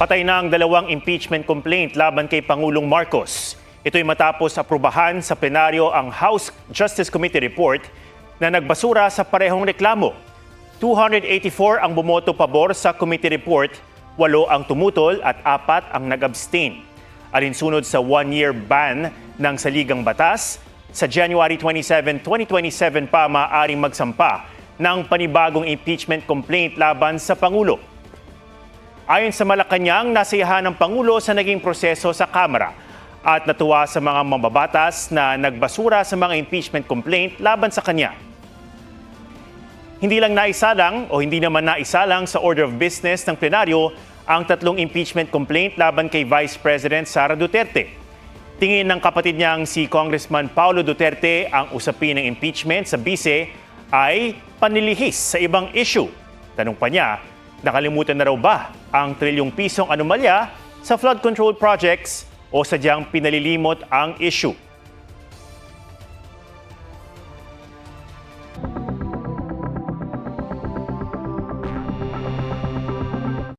Patay na ang dalawang impeachment complaint laban kay Pangulong Marcos. Ito'y matapos aprubahan sa plenaryo ang House Justice Committee report na nagbasura sa parehong reklamo. 284 ang bumoto pabor sa committee report, 8 ang tumutol at 4 ang nag-abstain. Alinsunod sa one-year ban ng saligang batas, sa January 27, 2027 pa maaaring magsampa ng panibagong impeachment complaint laban sa Pangulo. Ayon sa Malacanang, nasiyahan ng Pangulo sa naging proseso sa Kamara at natuwa sa mga mambabatas na nagbasura sa mga impeachment complaint laban sa kanya. Hindi naman naisalang sa order of business ng plenaryo ang 3 impeachment complaint laban kay Vice President Sara Duterte. Tingin ng kapatid niyang si Congressman Paulo Duterte ang usapin ng impeachment sa bise ay panlilihis sa ibang issue. Tanong pa niya, nakalimutan na raw ba ang trilyong pisong anomalya sa flood control projects o sadyang pinalilimot ang issue?